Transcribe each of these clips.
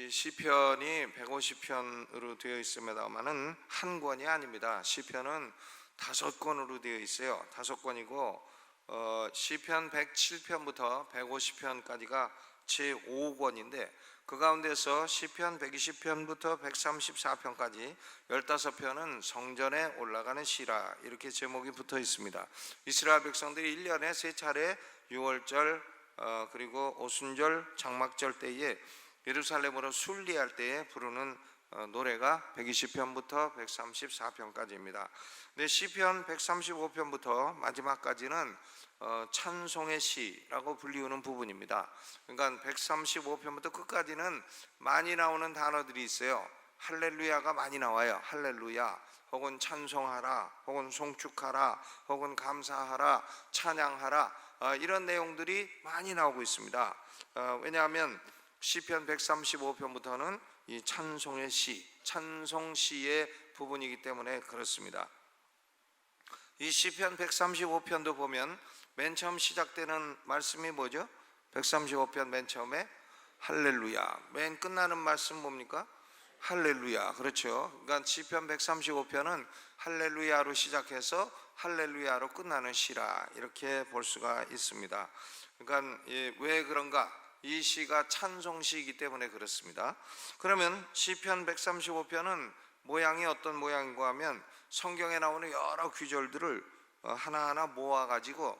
이 시편이 150편으로 되어 있습니다만은 한 권이 아닙니다. 시편은 5권으로 되어 있어요. 5권이고 시편 107편부터 150편까지가 제5권인데 그 가운데서 시편 120편부터 134편까지 15편은 성전에 올라가는 시라 이렇게 제목이 붙어 있습니다. 이스라엘 백성들이 1년에 3차례 6월절 그리고 오순절 장막절 때에 예루살렘으로 순리할 때에 부르는 노래가 120편부터 134편까지입니다. 근데 시편 135편부터 마지막까지는 찬송의 시라고 불리우는 부분입니다. 그러니까 135편부터 끝까지는 많이 나오는 단어들이 있어요. 할렐루야가 많이 나와요. 할렐루야, 혹은 찬송하라, 혹은 송축하라, 혹은 감사하라, 찬양하라, 이런 내용들이 많이 나오고 있습니다. 왜냐하면 시편 135편부터는 이 찬송의 시, 찬송시의 부분이기 때문에 그렇습니다. 이 시편 135편도 보면 맨 처음 시작되는 말씀이 뭐죠? 135편 맨 처음에 할렐루야, 맨 끝나는 말씀 뭡니까? 할렐루야. 그렇죠. 그러니까 시편 135편은 할렐루야로 시작해서 할렐루야로 끝나는 시라 이렇게 볼 수가 있습니다. 그러니까 왜 그런가? 이 시가 찬송시이기 때문에 그렇습니다. 그러면 시편 135편은 모양이 어떤 모양인가 하면 성경에 나오는 여러 구절들을 하나하나 모아가지고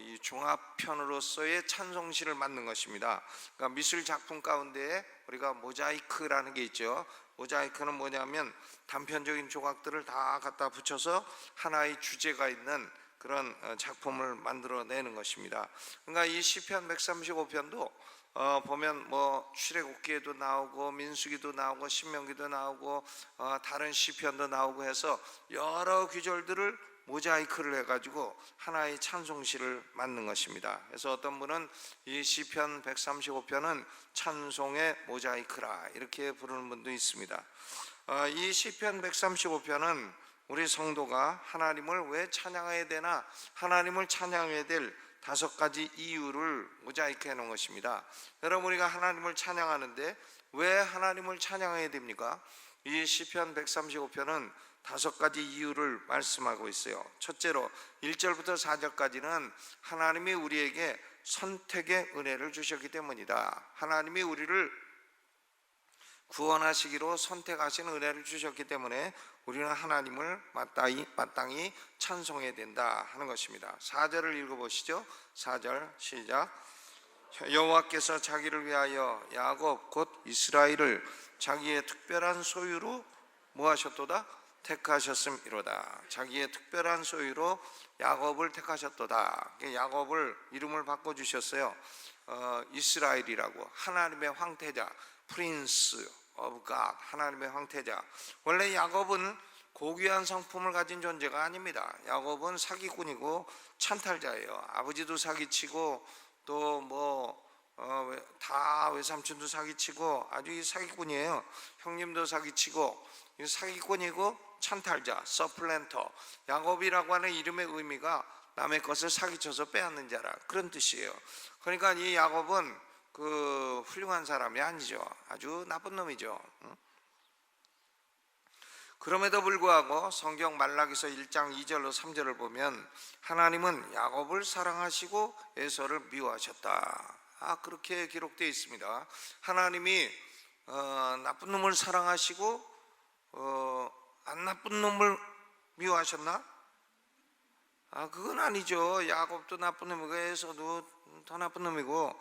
이 종합편으로서의 찬송시를 만든 것입니다. 그러니까 미술 작품 가운데에 우리가 모자이크라는 게 있죠. 모자이크는 뭐냐면 단편적인 조각들을 다 갖다 붙여서 하나의 주제가 있는 그런 작품을 만들어내는 것입니다. 그러니까 이 시편 135편도 보면 뭐 출애굽기에도 나오고 민수기도 나오고 신명기도 나오고 다른 시편도 나오고 해서 여러 구절들을 모자이크를 해가지고 하나의 찬송시를 만든 것입니다. 그래서 어떤 분은 이 시편 135편은 찬송의 모자이크라 이렇게 부르는 분도 있습니다. 이 시편 135편은 우리 성도가 하나님을 왜 찬양해야 되나, 하나님을 찬양해야 될 5가지 이유를 모자이크해 놓은 것입니다. 여러분, 우리가 하나님을 찬양하는데 왜 하나님을 찬양해야 됩니까? 이 시편 135편은 5가지 이유를 말씀하고 있어요. 첫째로 1절부터 4절까지는 하나님이 우리에게 선택의 은혜를 주셨기 때문이다. 하나님이 우리를 구원하시기로 선택하신 은혜를 주셨기 때문에 우리는 하나님을 마땅히 찬송해야 된다 하는 것입니다. 4절을 읽어보시죠. 4절 시작. 여호와께서 자기를 위하여 야곱 곧 이스라엘을 자기의 특별한 소유로 뭐하셨도다? 택하셨음이로다. 자기의 특별한 소유로 야곱을 택하셨도다. 야곱을 이름을 바꿔주셨어요. 이스라엘이라고, 하나님의 황태자, 프린스 of God, 하나님의 황태자. 원래 야곱은 고귀한 성품을 가진 존재가 아닙니다. 야곱은 사기꾼이고 찬탈자예요. 아버지도 사기치고 또 다 외삼촌도 사기치고 아주 이 사기꾼이에요. 형님도 사기치고 사기꾼이고 찬탈자, 서플랜터. 야곱이라고 하는 이름의 의미가 남의 것을 사기쳐서 빼앗는 자라, 그런 뜻이에요. 그러니까 이 야곱은 훌륭한 사람이 아니죠. 아주 나쁜 놈이죠. 그럼에도 불구하고 성경 말라기서 1장 2절로 3절을 보면 하나님은 야곱을 사랑하시고 에서를 미워하셨다. 그렇게 기록되어 있습니다. 하나님이 나쁜 놈을 사랑하시고 안 나쁜 놈을 미워하셨나? 그건 아니죠. 야곱도 나쁜 놈이고 에서도 더 나쁜 놈이고.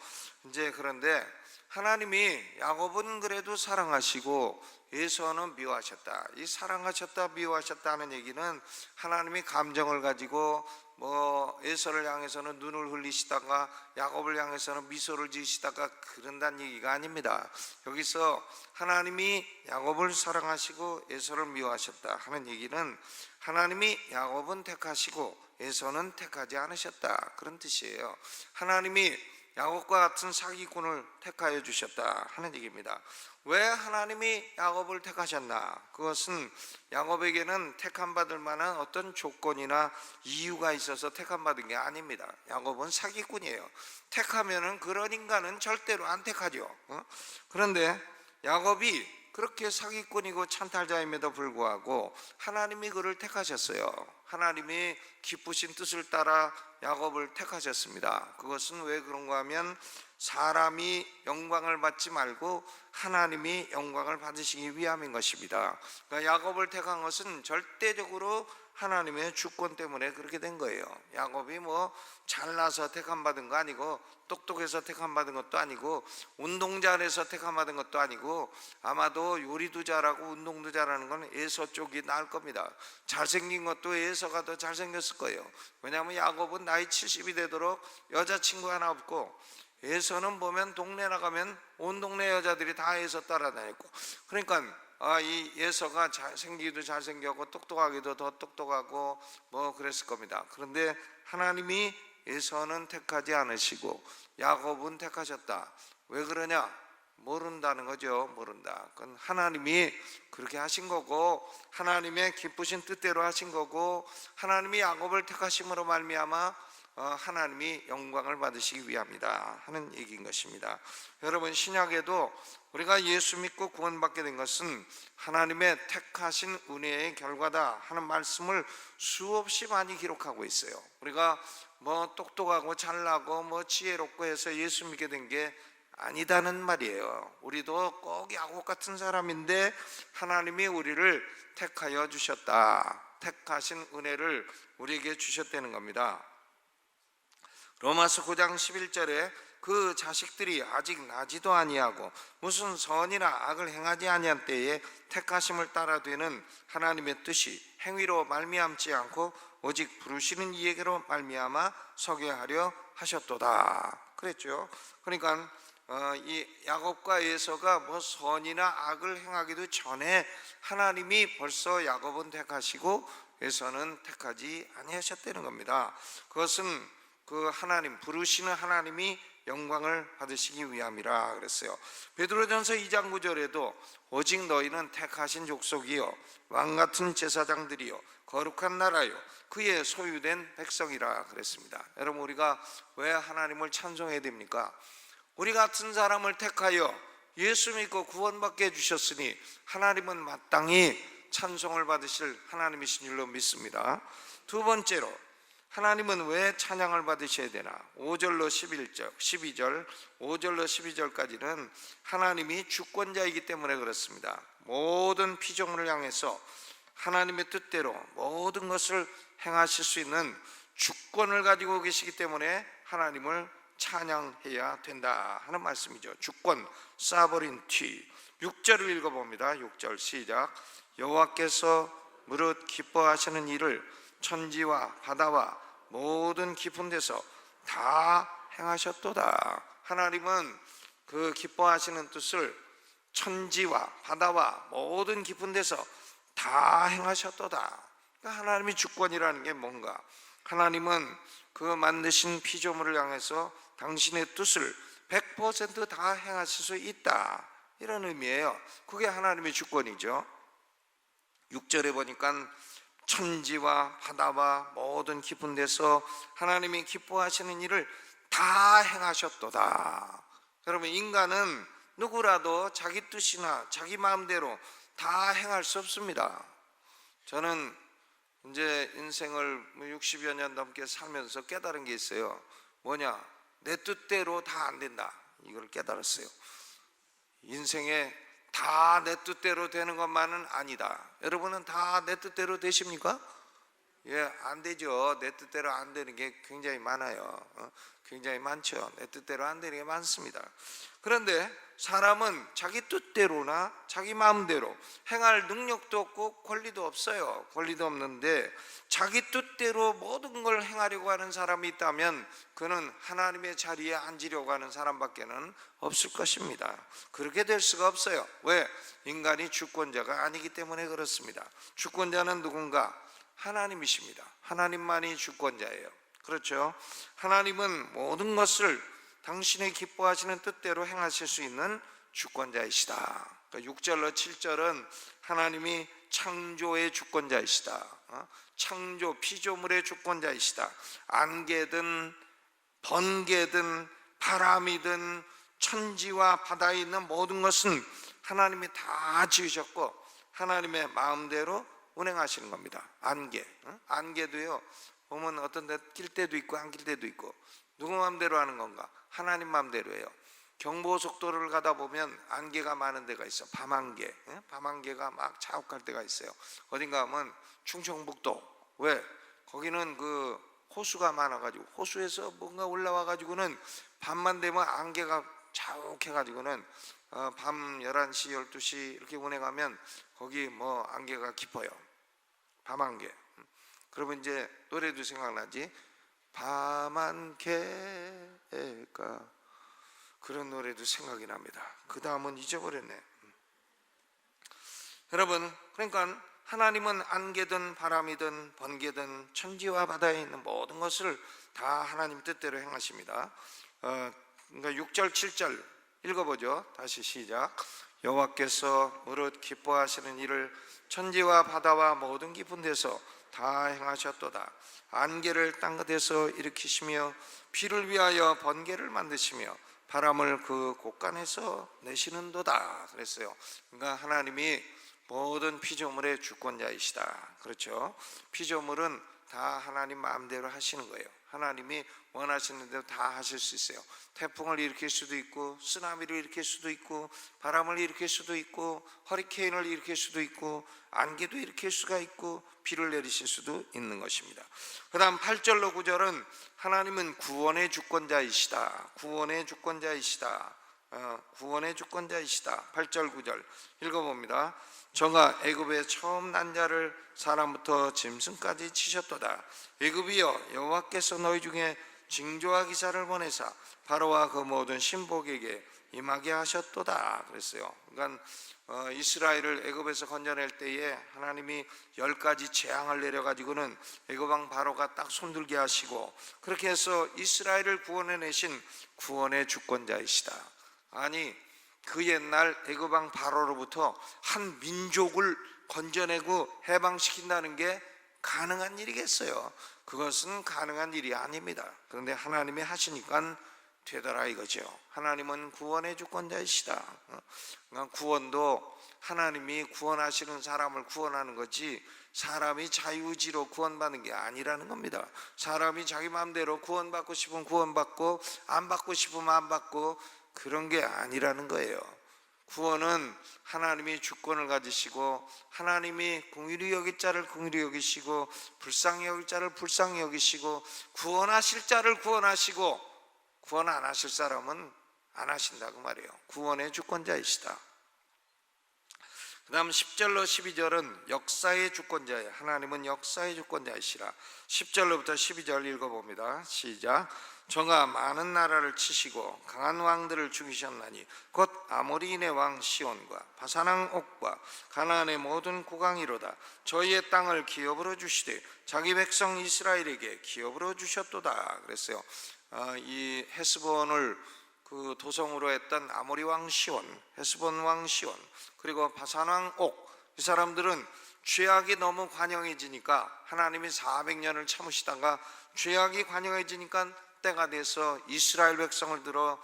그런데 하나님이 야곱은 그래도 사랑하시고 에서는 미워하셨다. 이 사랑하셨다 미워하셨다 하는 얘기는 하나님이 감정을 가지고 에서를 향해서는 눈을 흘리시다가 야곱을 향해서는 미소를 지으시다가 그런다는 얘기가 아닙니다. 여기서 하나님이 야곱을 사랑하시고 에서를 미워하셨다 하는 얘기는 하나님이 야곱은 택하시고 에서는 택하지 않으셨다, 그런 뜻이에요. 하나님이 야곱과 같은 사기꾼을 택하여 주셨다 하는 얘기입니다. 왜 하나님이 야곱을 택하셨나? 그것은 야곱에게는 택함받을 만한 어떤 조건이나 이유가 있어서 택함받은 게 아닙니다. 야곱은 사기꾼이에요. 택하면은 그런 인간은 절대로 안 택하죠. 그런데 야곱이 그렇게 사기꾼이고 찬탈자임에도 불구하고 하나님이 그를 택하셨어요. 하나님이 기쁘신 뜻을 따라 야곱을 택하셨습니다. 그것은 왜 그런가 하면 사람이 영광을 받지 말고 하나님이 영광을 받으시기 위함인 것입니다. 그러니까 야곱을 택한 것은 절대적으로 하나님의 주권 때문에 그렇게 된 거예요. 야곱이 뭐 잘나서 택함 받은 거 아니고, 똑똑해서 택함 받은 것도 아니고, 운동자 안에서 택함 받은 것도 아니고, 아마도 요리도 잘하고 운동도 잘하는 건 에서 쪽이 나을 겁니다. 잘생긴 것도 에서가 더 잘생겼을 거예요. 왜냐하면 야곱은 나이 70이 되도록 여자친구 하나 없고, 에서는 보면 동네 나가면 온 동네 여자들이 다 에서 따라다녔고, 그러니까 이 에서가 생기기도 잘생겼고 똑똑하기도 더 똑똑하고 뭐 그랬을 겁니다. 그런데 하나님이 에서는 택하지 않으시고 야곱은 택하셨다. 왜 그러냐? 모른다는 거죠. 모른다. 그건 하나님이 그렇게 하신 거고, 하나님의 기쁘신 뜻대로 하신 거고, 하나님이 야곱을 택하심으로 말미암아 하나님이 영광을 받으시기 위함이다 하는 얘기인 것입니다. 여러분, 신약에도 우리가 예수 믿고 구원받게 된 것은 하나님의 택하신 은혜의 결과다 하는 말씀을 수없이 많이 기록하고 있어요. 우리가 뭐 똑똑하고 잘나고 뭐 지혜롭고 해서 예수 믿게 된 게 아니다는 말이에요. 우리도 꼭 야곱 같은 사람인데 하나님이 우리를 택하여 주셨다. 택하신 은혜를 우리에게 주셨다는 겁니다. 로마서 9장 11절에 그 자식들이 아직 나지도 아니하고 무슨 선이나 악을 행하지 아니한 때에 택하심을 따라 되는 하나님의 뜻이 행위로 말미암지 않고 오직 부르시는 이에게로 말미암아 서게 하려 하셨도다 그랬죠. 그러니까 이 야곱과 에서가 뭐 선이나 악을 행하기도 전에 하나님이 벌써 야곱은 택하시고 에서는 택하지 아니하셨다는 겁니다. 그것은 그 하나님, 부르시는 하나님이 영광을 받으시기 위함이라 그랬어요. 베드로전서 2장 9절에도 오직 너희는 택하신 족속이요 왕같은 제사장들이요 거룩한 나라요 그의 소유된 백성이라 그랬습니다. 여러분, 우리가 왜 하나님을 찬송해야 됩니까? 우리 같은 사람을 택하여 예수 믿고 구원받게 해주셨으니 하나님은 마땅히 찬송을 받으실 하나님이신 줄로 믿습니다. 두 번째로, 하나님은 왜 찬양을 받으셔야 되나? 5절로 12절 5절로 12절까지는 하나님이 주권자이기 때문에 그렇습니다. 모든 피조물을 향해서 하나님의 뜻대로 모든 것을 행하실 수 있는 주권을 가지고 계시기 때문에 하나님을 찬양해야 된다 하는 말씀이죠. 주권, 사버린티. 6절을 읽어봅니다. 6절 시작. 여호와께서 무릇 기뻐하시는 일을 천지와 바다와 모든 깊은 데서 다 행하셨도다. 하나님은 그 기뻐하시는 뜻을 천지와 바다와 모든 깊은 데서 다 행하셨도다. 그러니까 하나님의 주권이라는 게 뭔가? 하나님은 그 만드신 피조물을 향해서 당신의 뜻을 100% 다 행하실 수 있다, 이런 의미예요. 그게 하나님의 주권이죠. 6절에 보니까 천지와 바다와 모든 깊은 데서 하나님이 기뻐하시는 일을 다 행하셨도다. 여러분, 인간은 누구라도 자기 뜻이나 자기 마음대로 다 행할 수 없습니다. 저는 이제 인생을 60여 년 넘게 살면서 깨달은 게 있어요. 뭐냐? 내 뜻대로 다 안 된다, 이걸 깨달았어요. 인생에 다 내 뜻대로 되는 것만은 아니다. 여러분은 다 내 뜻대로 되십니까? 예, 안 되죠. 내 뜻대로 안 되는 게 굉장히 많아요. 굉장히 많죠. 내 뜻대로 안 되는 게 많습니다. 그런데 사람은 자기 뜻대로나 자기 마음대로 행할 능력도 없고 권리도 없어요. 권리도 없는데 자기 뜻대로 모든 걸 행하려고 하는 사람이 있다면 그는 하나님의 자리에 앉으려고 하는 사람밖에는 없을 것입니다. 그렇게 될 수가 없어요. 왜? 인간이 주권자가 아니기 때문에 그렇습니다. 주권자는 누군가? 하나님이십니다. 하나님만이 주권자예요. 그렇죠? 하나님은 모든 것을 당신의 기뻐하시는 뜻대로 행하실 수 있는 주권자이시다. 그러니까 6절로 7절은 하나님이 창조의 주권자이시다. 창조 피조물의 주권자이시다. 안개든 번개든 바람이든 천지와 바다에 있는 모든 것은 하나님이 다 지으셨고 하나님의 마음대로 운행하시는 겁니다. 안개, 안개도요 보면 어떤 데 낄 때도 있고 안 낄 때도 있고, 누구 마음대로 하는 건가? 하나님 마음대로예요. 경부고속도로를 가다 보면 안개가 많은 데가 있어. 밤안개, 밤안개가 막 자욱할 때가 있어요. 어딘가 하면 충청북도, 왜? 거기는 그 호수가 많아가지고 호수에서 뭔가 올라와가지고는 밤만 되면 안개가 자욱해가지고는 밤 11시 12시 이렇게 운행하면 거기 뭐 안개가 깊어요. 밤안개. 그러면 이제 노래도 생각나지. 밤안개가, 그런 노래도 생각이 납니다. 그 다음은 잊어버렸네. 여러분, 그러니까 하나님은 안개든 바람이든 번개든 천지와 바다에 있는 모든 것을 다 하나님 뜻대로 행하십니다. 그러니까 6절 7절 읽어보죠. 다시 시작. 여호와께서 무릇 기뻐하시는 일을 천지와 바다와 모든 깊은 데서 다 행하셨도다. 안개를 땅끝에서 일으키시며 비를 위하여 번개를 만드시며 바람을 그 곳간에서 내시는도다 그랬어요. 그러니까 하나님이 모든 피조물의 주권자이시다. 그렇죠? 피조물은 다 하나님 마음대로 하시는 거예요. 하나님이 원하시는 대로 다 하실 수 있어요. 태풍을 일으킬 수도 있고 쓰나미를 일으킬 수도 있고 바람을 일으킬 수도 있고 허리케인을 일으킬 수도 있고 안개도 일으킬 수가 있고 비를 내리실 수도 있는 것입니다. 그 다음 8절로 9절은 하나님은 구원의 주권자이시다. 구원의 주권자이시다. 구원의 주권자이시다. 8절 9절 읽어봅니다. 저가 애굽의 처음 난 자를 사람부터 짐승까지 치셨도다. 애굽이여, 여호와께서 너희 중에 징조와 기사를 보내사 바로와 그 모든 신복에게 임하게 하셨도다 그랬어요. 그러니까 이스라엘을 애굽에서 건져낼 때에 하나님이 10가지 재앙을 내려가지고는 애굽 왕 바로가 딱 손들게 하시고, 그렇게 해서 이스라엘을 구원해내신 구원의 주권자이시다. 아니, 그 옛날 애굽 왕 바로로부터 한 민족을 건져내고 해방시킨다는 게 가능한 일이겠어요? 그것은 가능한 일이 아닙니다. 그런데 하나님이 하시니까 되더라 이거죠. 하나님은 구원의 주권자이시다. 그러니까 구원도 하나님이 구원하시는 사람을 구원하는 거지 사람이 자유의지로 구원받는 게 아니라는 겁니다. 사람이 자기 마음대로 구원받고 싶으면 구원받고 안 받고 싶으면 안 받고 그런 게 아니라는 거예요. 구원은 하나님이 주권을 가지시고 하나님이 긍휼히 여길 자를 긍휼히 여기시고 불쌍히 여길 자를 불쌍히 여기시고 구원하실 자를 구원하시고 구원 안 하실 사람은 안 하신다고 말이에요. 구원의 주권자이시다. 그 다음 10절로 12절은 역사의 주권자예요. 하나님은 역사의 주권자이시라. 10절로부터 12절 읽어봅니다. 시작. 저가 많은 나라를 치시고 강한 왕들을 죽이셨나니 곧 아모리인의 왕 시온과 바산왕 옥과 가나안의 모든 국왕이로다. 저희의 땅을 기업으로 주시되 자기 백성 이스라엘에게 기업으로 주셨도다 그랬어요. 이 헤스본을 그 도성으로 했던 아모리 왕 시온, 헤스본 왕 시온, 그리고 바산 왕 옥, 이 사람들은 죄악이 너무 관영해지니까 하나님이 400년을 참으시다가 죄악이 관영해지니까 때가 돼서 이스라엘 백성을 들어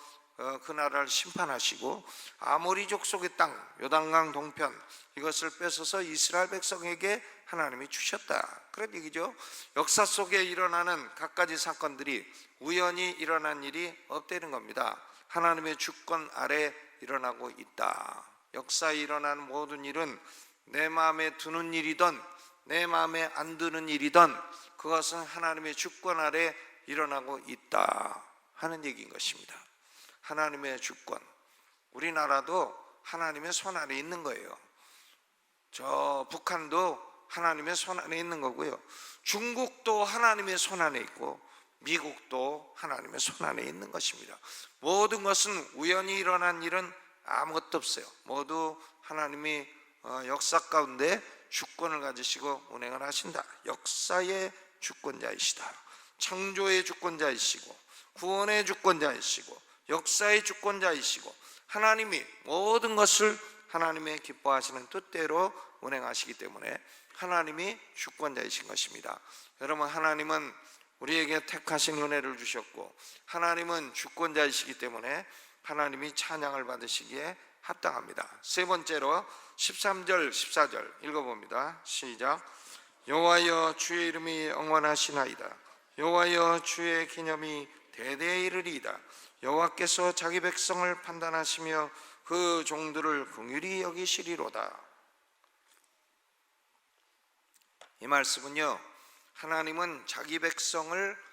그 나라를 심판하시고 아모리 족속의 땅 요단강 동편 이것을 뺏어서 이스라엘 백성에게 하나님이 주셨다 그런 얘기죠. 역사 속에 일어나는 갖가지 사건들이 우연히 일어난 일이 없다는 겁니다. 하나님의 주권 아래 일어나고 있다. 역사에 일어나는 모든 일은 내 마음에 드는 일이든 내 마음에 안 드는 일이든 그것은 하나님의 주권 아래 일어나고 있다 하는 얘기인 것입니다. 하나님의 주권, 우리나라도 하나님의 손 안에 있는 거예요. 저 북한도 하나님의 손 안에 있는 거고요. 중국도 하나님의 손 안에 있고 미국도 하나님의 손 안에 있는 것입니다. 모든 것은 우연히 일어난 일은 아무것도 없어요. 모두 하나님이 역사 가운데 주권을 가지시고 운행을 하신다. 역사의 주권자이시다. 창조의 주권자이시고 구원의 주권자이시고 역사의 주권자이시고 하나님이 모든 것을 하나님의 기뻐하시는 뜻대로 운행하시기 때문에 하나님이 주권자이신 것입니다. 여러분, 하나님은 우리에게 택하신 은혜를 주셨고 하나님은 주권자이시기 때문에 하나님이 찬양을 받으시기에 합당합니다. 세 번째로 13절 14절 읽어봅니다. 시작. 여호와여 주의 이름이 영원하시나이다. 여호와여 주의 기념이 대대에 이르리이다. 여호와께서 자기 백성을 판단하시며 그 종들을 긍휼히 여기시리로다. 이 말씀은요, 하나님은 자기 백성을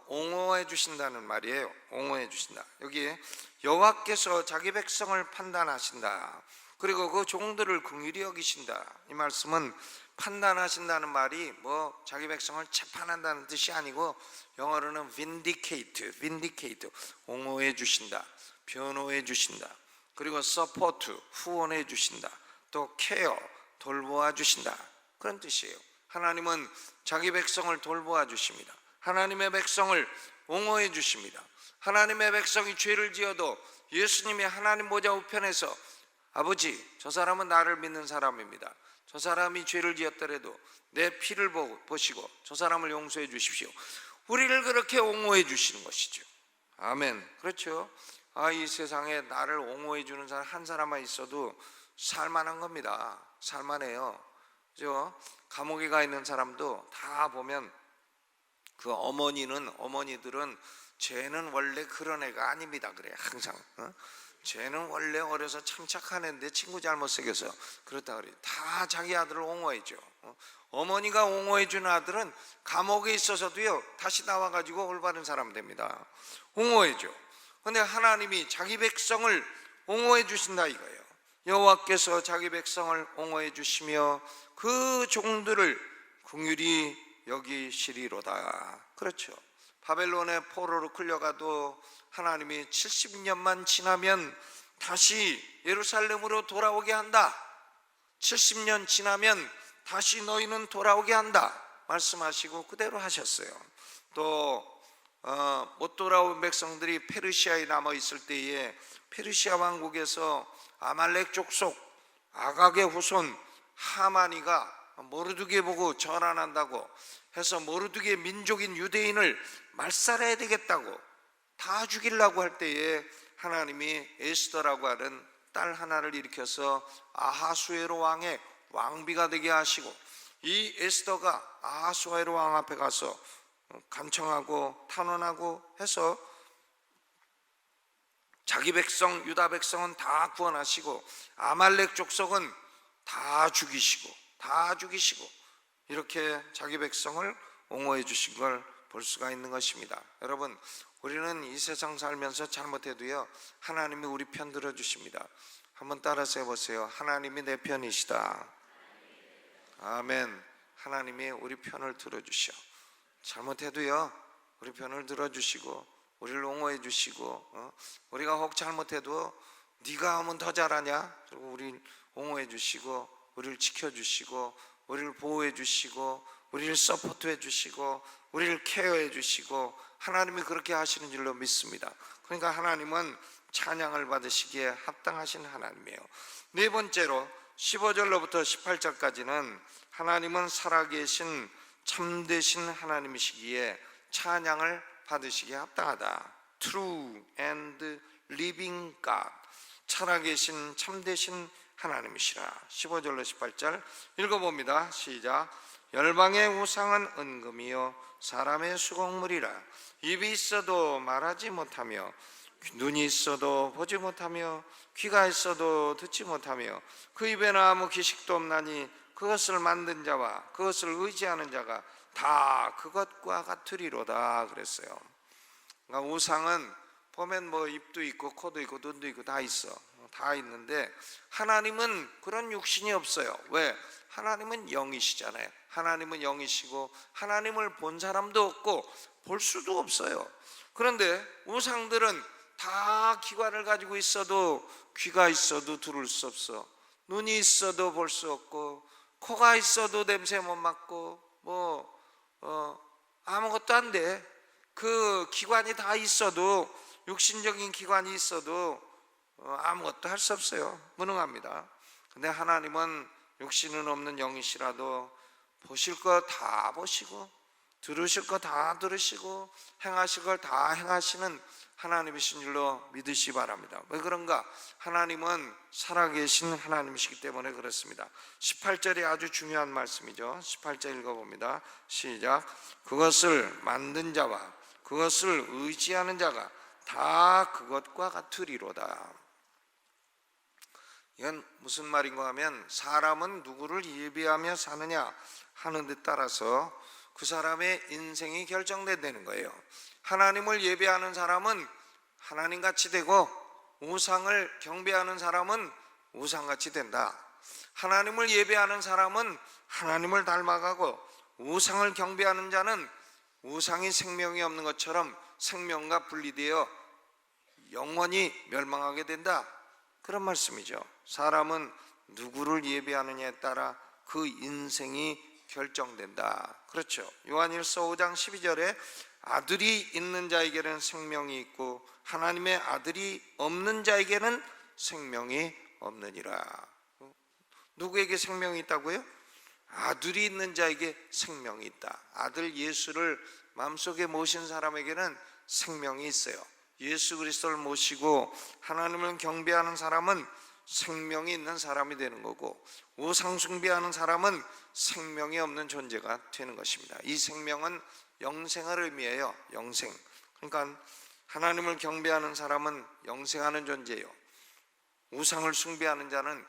옹호해 주신다는 말이에요. 옹호해 주신다. 여기에 여호와께서 자기 백성을 판단하신다. 그리고 그 종들을 긍휼히 여기신다. 이 말씀은 판단하신다는 말이 뭐 자기 백성을 재판한다는 뜻이 아니고 영어로는 vindicate, 옹호해 주신다, 변호해 주신다. 그리고 support, 후원해 주신다. 또 care, 돌보아 주신다. 그런 뜻이에요. 하나님은 자기 백성을 돌보아 주십니다. 하나님의 백성을 옹호해 주십니다. 하나님의 백성이 죄를 지어도 예수님이 하나님 보좌 우편에서 아버지, 저 사람은 나를 믿는 사람입니다. 저 사람이 죄를 지었더라도 내 피를 보시고 저 사람을 용서해 주십시오. 우리를 그렇게 옹호해 주시는 것이죠. 아멘. 그렇죠. 이 세상에 나를 옹호해 주는 사람 한 사람만 있어도 살만한 겁니다. 살만해요. 그죠? 감옥에 가 있는 사람도 다 보면 그 어머니들은 쟤는 원래 그런 애가 아닙니다. 그래 항상. 쟤는 원래 어려서 참 착한 애인데 친구 잘못 새겨서 그렇다 그래요. 다 자기 아들을 옹호해줘. 어머니가 옹호해주는 아들은 감옥에 있어서도요 다시 나와가지고 올바른 사람 됩니다. 옹호해줘. 근데 하나님이 자기 백성을 옹호해 주신다 이거예요. 여호와께서 자기 백성을 옹호해 주시며 그 종들을 긍휼히 여기시리로다. 그렇죠. 바벨론의 포로로 끌려가도 하나님이 70년만 지나면 다시 예루살렘으로 돌아오게 한다. 70년 지나면 다시 너희는 돌아오게 한다 말씀하시고 그대로 하셨어요. 또 못 돌아온 백성들이 페르시아에 남아있을 때에 페르시아 왕국에서 아말렉 족속 아각의 후손 하마니가 모르드게 보고 전환한다고 해서 모르드게 민족인 유대인을 말살해야 되겠다고 다 죽이려고 할 때에 하나님이 에스더라고 하는 딸 하나를 일으켜서 아하수에로 왕의 왕비가 되게 하시고 이 에스더가 아하수에로 왕 앞에 가서 간청하고 탄원하고 해서 자기 백성 유다 백성은 다 구원하시고 아말렉 족속은 다 죽이시고 이렇게 자기 백성을 옹호해 주신 걸 볼 수가 있는 것입니다. 여러분, 우리는 이 세상 살면서 잘못해도요 하나님이 우리 편 들어주십니다. 한번 따라서 해보세요. 하나님이 내 편이시다. 아멘. 하나님이 우리 편을 들어주셔. 잘못해도요 우리 편을 들어주시고 우리를 옹호해 주시고 우리가 혹 잘못해도 네가 하면 더 잘하냐? 그리고 우리를 옹호해 주시고 우리를 지켜주시고 우리를 보호해 주시고 우리를 서포트해 주시고 우리를 케어해 주시고 하나님이 그렇게 하시는 줄로 믿습니다. 그러니까 하나님은 찬양을 받으시기에 합당하신 하나님이에요. 네 번째로 15절로부터 18절까지는 하나님은 살아계신 참되신 하나님이시기에 찬양을 받으시기에 합당하다. True and living God, 살아계신 참되신 하나님이시라. 15절로 18절 읽어봅니다. 시작. 열방의 우상은 은금이요 사람의 수공물이라. 입이 있어도 말하지 못하며 눈이 있어도 보지 못하며 귀가 있어도 듣지 못하며 그 입에는 아무 기식도 없나니 그것을 만든 자와 그것을 의지하는 자가 다 그것과 같으리로다 그랬어요. 그러니까 우상은 보면 뭐 입도 있고 코도 있고 눈도 있고 다 있어. 다 있는데 하나님은 그런 육신이 없어요. 왜? 하나님은 영이시잖아요. 하나님은 영이시고 하나님을 본 사람도 없고 볼 수도 없어요. 그런데 우상들은 다 기관을 가지고 있어도 귀가 있어도 들을 수 없어. 눈이 있어도 볼 수 없고 코가 있어도 냄새 못 맡고 아무것도 안 돼. 그 기관이 다 있어도 육신적인 기관이 있어도 아무것도 할 수 없어요. 무능합니다. 근데 하나님은 육신은 없는 영이시라도 보실 거 다 보시고 들으실 거 다 들으시고 행하실 걸 다 행하시는 하나님이신 줄로 믿으시기 바랍니다. 왜 그런가? 하나님은 살아계신 하나님이시기 때문에 그렇습니다. 18절이 아주 중요한 말씀이죠. 18절 읽어봅니다. 시작. 그것을 만든 자와 그것을 의지하는 자가 다 그것과 같으리로다. 이건 무슨 말인가 하면, 사람은 누구를 예비하며 사느냐 하는 데 따라서 그 사람의 인생이 결정된다는 거예요. 하나님을 예배하는 사람은 하나님같이 되고, 우상을 경배하는 사람은 우상같이 된다. 하나님을 예배하는 사람은 하나님을 닮아가고, 우상을 경배하는 자는 우상이 생명이 없는 것처럼 생명과 분리되어 영원히 멸망하게 된다. 그런 말씀이죠. 사람은 누구를 예배하느냐에 따라 그 인생이 결정된다. 그렇죠. 요한일서 5장 12절에 아들이 있는 자에게는 생명이 있고 하나님의 아들이 없는 자에게는 생명이 없느니라. 누구에게 생명이 있다고요? 아들이 있는 자에게 생명이 있다. 아들 예수를 마음속에 모신 사람에게는 생명이 있어요. 예수 그리스도를 모시고 하나님을 경배하는 사람은 생명이 있는 사람이 되는 거고, 우상 숭배하는 사람은 생명이 없는 존재가 되는 것입니다. 이 생명은 영생을 의미해요. 영생. 그러니까 하나님을 경배하는 사람은 영생하는 존재예요. 우상을 숭배하는 자는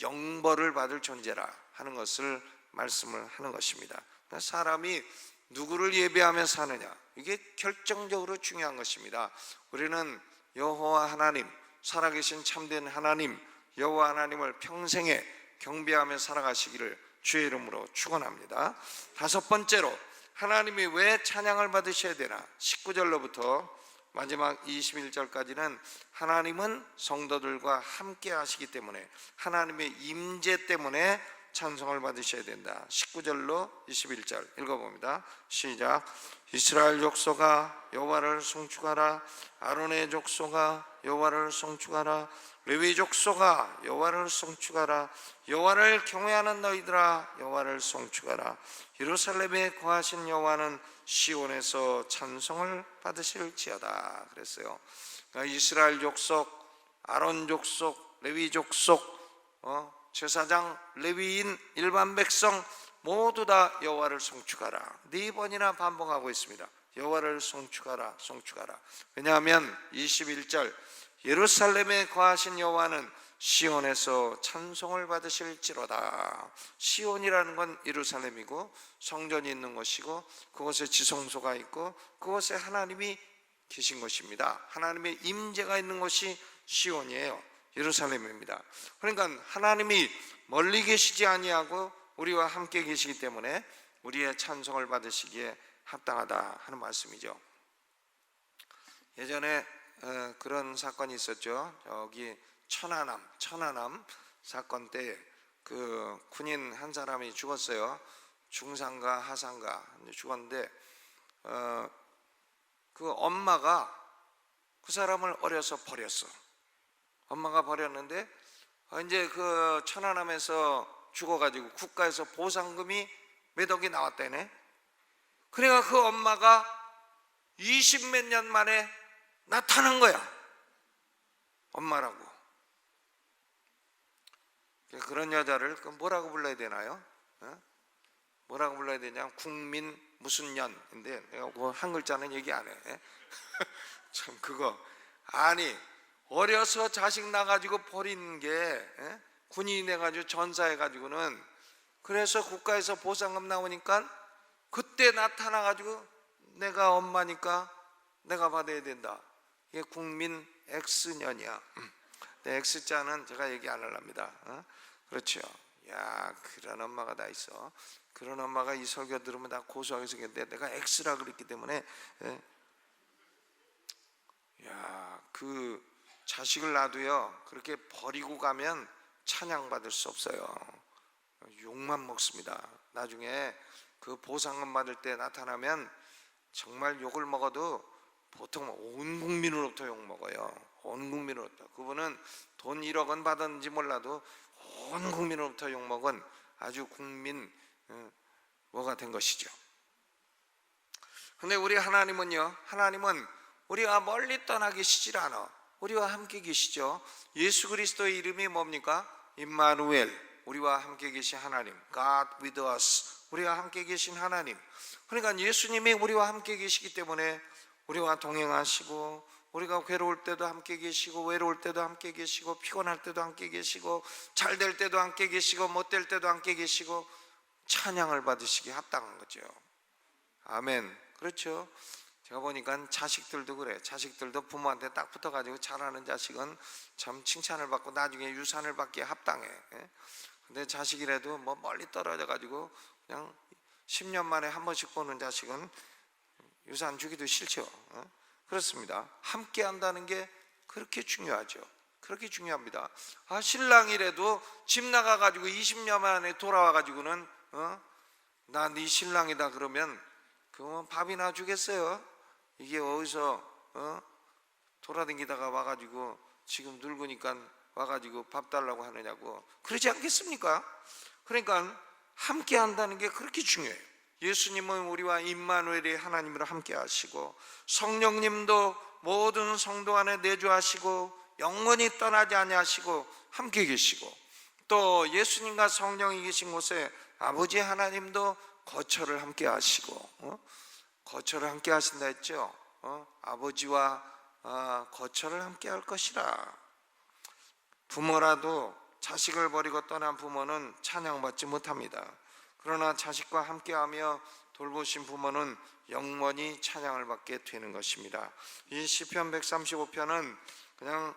영벌을 받을 존재라 하는 것을 말씀을 하는 것입니다. 그러니까 사람이 누구를 예배하며 사느냐, 이게 결정적으로 중요한 것입니다. 우리는 여호와 하나님, 살아계신 참된 하나님, 여호와 하나님을 평생에 경배하며 살아가시기를 주의 이름으로 축원합니다. 다섯 번째로, 하나님이 왜 찬양을 받으셔야 되나? 19절로부터 마지막 21절까지는 하나님은 성도들과 함께 하시기 때문에, 하나님의 임재 때문에 찬송을 받으셔야 된다. 19절로 21절 읽어봅니다. 시작. 이스라엘 족속아 여호와를 송축하라. 아론의 족속아 여호와를 송축하라. 레위 족속아 여호와를 송축하라. 여호와를 경외하는 너희들아 여호와를 송축하라. 예루살렘에 거하신 여호와는 시온에서 찬송을 받으실지어다. 그랬어요. 그러니까 이스라엘 족속, 아론 족속, 레위 족속, 제사장, 레위인, 일반 백성 모두 다 여호와를 송축하라. 4번이나 반복하고 있습니다. 여호와를 송축하라, 송축하라. 왜냐하면 21절, 예루살렘에 거하신 여호와는 시온에서 찬송을 받으실지로다. 시온이라는 건 예루살렘이고 성전이 있는 곳이고, 그곳에 지성소가 있고 그곳에 하나님이 계신 곳입니다. 하나님의 임재가 있는 곳이 시온이에요. 예루살렘입니다. 그러니까 하나님이 멀리 계시지 아니하고 우리와 함께 계시기 때문에 우리의 찬송을 받으시기에 합당하다 하는 말씀이죠. 예전에 그런 사건이 있었죠. 여기 천안함 사건 때 그 군인 한 사람이 죽었어요. 중상가 하상가 죽었는데, 그 엄마가 그 사람을 어려서 버렸어. 엄마가 버렸는데 이제 그 천안함에서 죽어가지고 국가에서 보상금이 몇 억이 나왔다네. 그러니까 그 엄마가 20몇 년 만에 나타난 거야. 엄마라고. 그런 여자를 뭐라고 불러야 되나요? 뭐라고 불러야 되냐? 국민 무슨 년인데 내가 그 한 글자는 얘기 안 해. 참 그거 아니, 어려서 자식 나가지고 버린 게 군인이 돼가지고 전사해가지고는, 그래서 국가에서 보상금 나오니까 그때 나타나가지고 내가 엄마니까 내가 받아야 된다. 이게 국민 X년이야. X자는 제가 얘기 안 하랍니다. 그렇죠. 야, 그런 엄마가 다 있어. 그런 엄마가 이 설교 들으면 다 고소하게 생겼는데 내가 X라 그랬기 때문에, 야, 그 자식을 놔도요 그렇게 버리고 가면 찬양받을 수 없어요. 욕만 먹습니다. 나중에 그 보상금 받을 때 나타나면 정말 욕을 먹어도 보통 온 국민으로부터 욕 먹어요. 온 국민으로부터. 그분은 돈 1억 원 받았는지 몰라도 온 국민으로부터 욕 먹은 아주 국민 뭐가 된 것이죠. 근데 우리 하나님은요, 하나님은 우리가 멀리 떠나 계시질 않아. 우리와 함께 계시죠. 예수 그리스도의 이름이 뭡니까? 임마누엘, 우리와 함께 계신 하나님, God with us, 우리와 함께 계신 하나님. 그러니까 예수님이 우리와 함께 계시기 때문에 우리와 동행하시고, 우리가 괴로울 때도 함께 계시고, 외로울 때도 함께 계시고, 피곤할 때도 함께 계시고, 잘 될 때도 함께 계시고, 못 될 때도 함께 계시고, 찬양을 받으시기에 합당한 거죠. 아멘. 그렇죠. 제가 보니까 자식들도 그래. 자식들도 부모한테 딱 붙어가지고 잘하는 자식은 참 칭찬을 받고 나중에 유산을 받기에 합당해. 근데 자식이라도 뭐 멀리 떨어져가지고 그냥 10년 만에 한 번씩 보는 자식은 유산 주기도 싫죠. 그렇습니다. 함께 한다는 게 그렇게 중요하죠. 그렇게 중요합니다. 신랑이라도 집 나가가지고 20년 만에 돌아와가지고는 나 네 신랑이다 그러면 그러면 밥이나 주겠어요? 이게 어디서 돌아다니다가 와가지고 지금 늙으니까 와가지고 밥 달라고 하느냐고 그러지 않겠습니까? 그러니까 함께 한다는 게 그렇게 중요해요. 예수님은 우리와 임마누엘이 하나님으로 함께 하시고, 성령님도 모든 성도 안에 내주하시고 영원히 떠나지 아니하시고 함께 계시고, 또 예수님과 성령이 계신 곳에 아버지 하나님도 거처를 함께 하시고, 거처를 함께 하신다 했죠. 아버지와 거처를 함께 할 것이라. 부모라도 자식을 버리고 떠난 부모는 찬양받지 못합니다. 그러나 자식과 함께하며 돌보신 부모는 영원히 찬양을 받게 되는 것입니다. 이 시편 135편은 그냥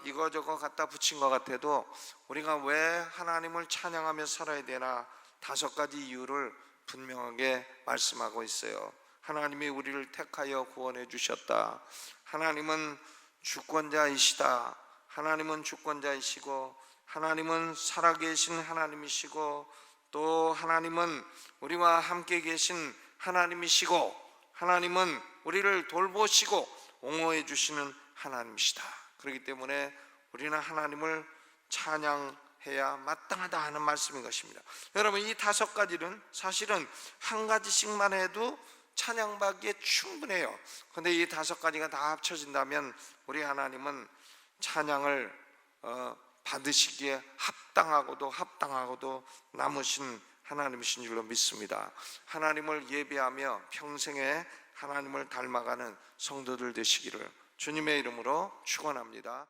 이거저거 갖다 붙인 것 같아도 우리가 왜 하나님을 찬양하며 살아야 되나 5가지 이유를 분명하게 말씀하고 있어요. 하나님이 우리를 택하여 구원해 주셨다. 하나님은 주권자이시다. 하나님은 주권자이시고, 하나님은 살아계신 하나님이시고, 또 하나님은 우리와 함께 계신 하나님이시고, 하나님은 우리를 돌보시고 옹호해 주시는 하나님이시다. 그렇기 때문에 우리는 하나님을 찬양해야 마땅하다 하는 말씀인 것입니다. 여러분, 이 5가지는 사실은 한 가지씩만 해도 찬양받기에 충분해요. 그런데 이 5가지가 다 합쳐진다면 우리 하나님은 찬양을 받으시기에 합당하고도 남으신 하나님이신 줄로 믿습니다. 하나님을 예배하며 평생에 하나님을 닮아가는 성도들 되시기를 주님의 이름으로 축원합니다.